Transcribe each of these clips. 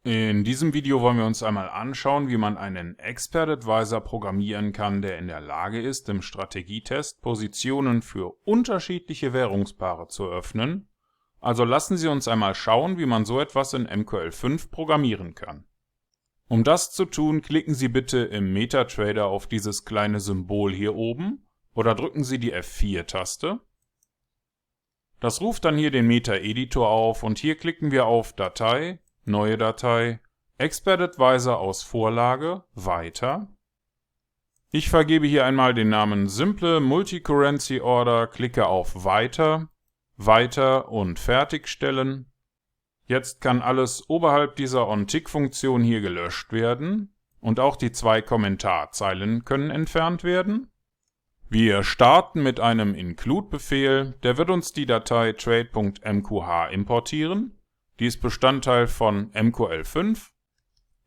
In diesem Video wollen wir uns einmal anschauen, wie man einen Expert Advisor programmieren kann, der in der Lage ist, im Strategietest Positionen für unterschiedliche Währungspaare zu öffnen. Also lassen Sie uns einmal schauen, wie man so etwas in MQL5 programmieren kann. Um das zu tun, klicken Sie bitte im MetaTrader auf dieses kleine Symbol hier oben oder drücken Sie die F4-Taste. Das ruft dann hier den Meta-Editor auf und hier klicken wir auf Datei, Neue Datei, Expert Advisor aus Vorlage, Weiter. Ich vergebe hier einmal den Namen Simple Multicurrency Order, klicke auf Weiter, Weiter und Fertigstellen. Jetzt kann alles oberhalb dieser OnTick-Funktion hier gelöscht werden und auch die 2 Kommentarzeilen können entfernt werden. Wir starten mit einem Include-Befehl, der wird uns die Datei trade.mqh importieren. Die ist Bestandteil von MQL5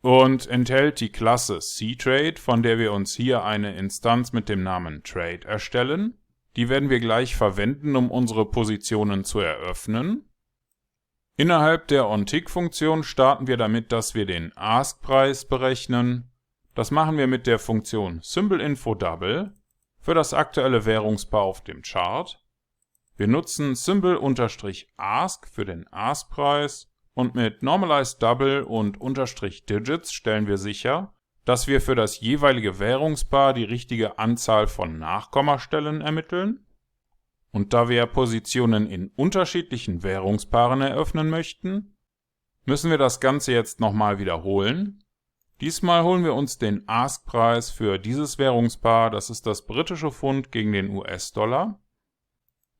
und enthält die Klasse cTrade, von der wir uns hier eine Instanz mit dem Namen Trade erstellen. Die werden wir gleich verwenden, um unsere Positionen zu eröffnen. Innerhalb der OnTick-Funktion starten wir damit, dass wir den Ask-Preis berechnen. Das machen wir mit der Funktion SymbolInfo_Double für das aktuelle Währungspaar auf dem Chart. Wir nutzen Symbol_Ask für den Ask-Preis und mit Normalized_Double und _Digits stellen wir sicher, dass wir für das jeweilige Währungspaar die richtige Anzahl von Nachkommastellen ermitteln. Und da wir Positionen in unterschiedlichen Währungspaaren eröffnen möchten, müssen wir das Ganze jetzt nochmal wiederholen. Diesmal holen wir uns den Ask-Preis für dieses Währungspaar, das ist das britische Pfund gegen den US-Dollar.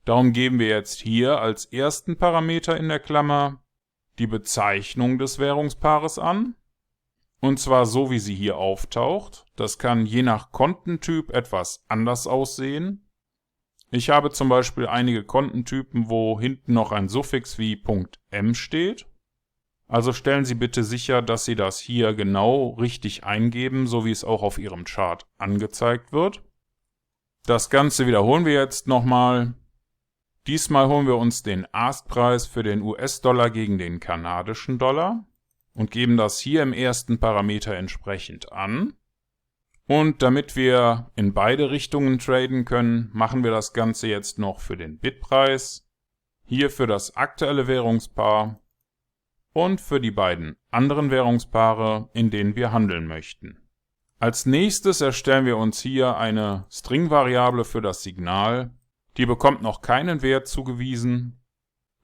Darum geben wir jetzt hier als ersten Parameter in der Klammer die Bezeichnung des Währungspaares an. Und zwar so, wie sie hier auftaucht. Das kann je nach Kontentyp etwas anders aussehen. Ich habe zum Beispiel einige Kontentypen, wo hinten noch ein Suffix wie .m steht. Also stellen Sie bitte sicher, dass Sie das hier genau richtig eingeben, so wie es auch auf Ihrem Chart angezeigt wird. Das Ganze wiederholen wir jetzt nochmal. Diesmal holen wir uns den Ask-Preis für den US-Dollar gegen den kanadischen Dollar und geben das hier im ersten Parameter entsprechend an. Und damit wir in beide Richtungen traden können, machen wir das Ganze jetzt noch für den Bitpreis, hier für das aktuelle Währungspaar und für die beiden anderen Währungspaare, in denen wir handeln möchten. Als nächstes erstellen wir uns hier eine String-Variable für das Signal. Die bekommt noch keinen Wert zugewiesen.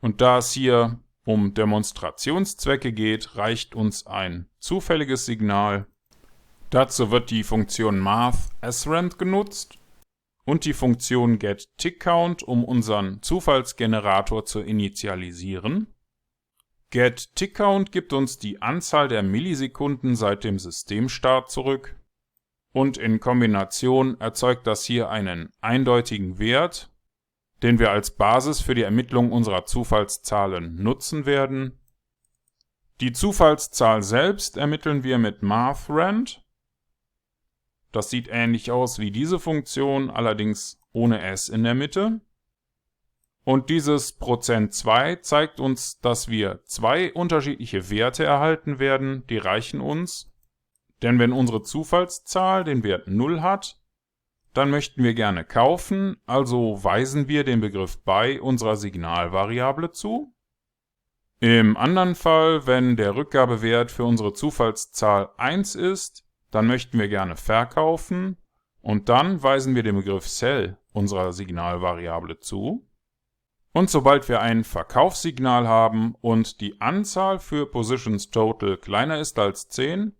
Und da es hier um Demonstrationszwecke geht, reicht uns ein zufälliges Signal. Dazu wird die Funktion math_asRand genutzt und die Funktion getTickCount, um unseren Zufallsgenerator zu initialisieren. getTickCount gibt uns die Anzahl der Millisekunden seit dem Systemstart zurück. Und in Kombination erzeugt das hier einen eindeutigen Wert, den wir als Basis für die Ermittlung unserer Zufallszahlen nutzen werden. Die Zufallszahl selbst ermitteln wir mit math_rand. Das sieht ähnlich aus wie diese Funktion, allerdings ohne s in der Mitte. Und dieses %2 zeigt uns, dass wir 2 unterschiedliche Werte erhalten werden, die reichen uns. Denn wenn unsere Zufallszahl den Wert 0 hat, dann möchten wir gerne kaufen, also weisen wir den Begriff bei unserer Signalvariable zu. Im anderen Fall, wenn der Rückgabewert für unsere Zufallszahl 1 ist, dann möchten wir gerne verkaufen und dann weisen wir den Begriff Sell unserer Signalvariable zu. Und sobald wir ein Verkaufssignal haben und die Anzahl für Positions Total kleiner ist als 10,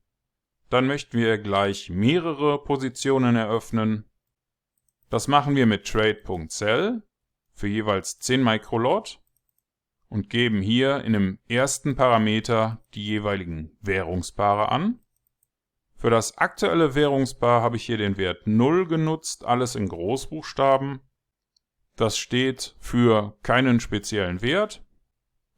dann möchten wir gleich mehrere Positionen eröffnen. Das machen wir mit Trade.Sell für jeweils 10 Microlot und geben hier in dem ersten Parameter die jeweiligen Währungspaare an. Für das aktuelle Währungspaar habe ich hier den Wert 0 genutzt, alles in Großbuchstaben. Das steht für keinen speziellen Wert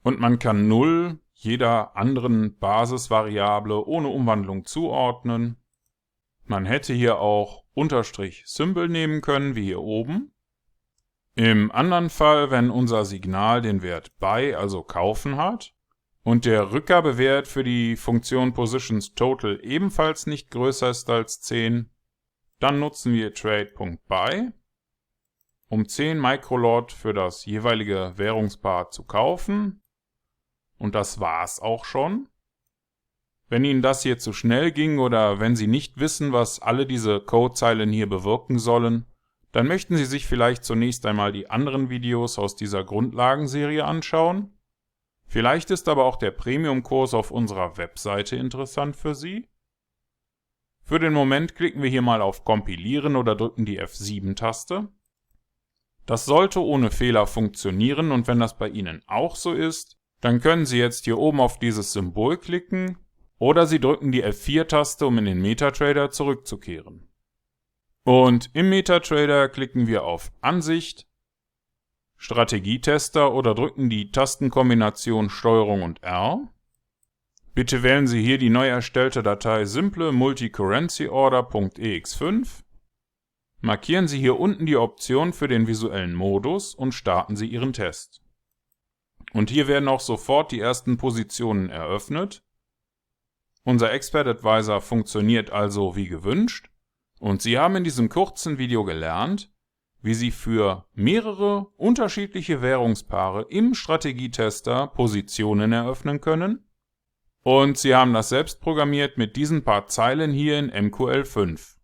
und man kann 0 jeder anderen Basisvariable ohne Umwandlung zuordnen. Man hätte hier auch Symbol nehmen können, wie hier oben. Im anderen Fall, wenn unser Signal den Wert Buy, also kaufen hat, und der Rückgabewert für die Funktion PositionsTotal ebenfalls nicht größer ist als 10, dann nutzen wir Trade.buy, um 10 Microlot für das jeweilige Währungspaar zu kaufen. Und das war's auch schon. Wenn Ihnen das hier zu schnell ging oder wenn Sie nicht wissen, was alle diese Codezeilen hier bewirken sollen, dann möchten Sie sich vielleicht zunächst einmal die anderen Videos aus dieser Grundlagenserie anschauen. Vielleicht ist aber auch der Premium-Kurs auf unserer Webseite interessant für Sie. Für den Moment klicken wir hier mal auf Kompilieren oder drücken die F7-Taste. Das sollte ohne Fehler funktionieren und wenn das bei Ihnen auch so ist, dann können Sie jetzt hier oben auf dieses Symbol klicken oder Sie drücken die F4-Taste, um in den MetaTrader zurückzukehren. Und im MetaTrader klicken wir auf Ansicht, Strategietester oder drücken die Tastenkombination STRG und R. Bitte wählen Sie hier die neu erstellte Datei simple multicurrencyorder.ex5. Markieren Sie hier unten die Option für den visuellen Modus und starten Sie Ihren Test. Und hier werden auch sofort die ersten Positionen eröffnet. Unser Expert Advisor funktioniert also wie gewünscht und Sie haben in diesem kurzen Video gelernt, wie Sie für mehrere unterschiedliche Währungspaare im Strategietester Positionen eröffnen können. Und Sie haben das selbst programmiert mit diesen paar Zeilen hier in MQL5.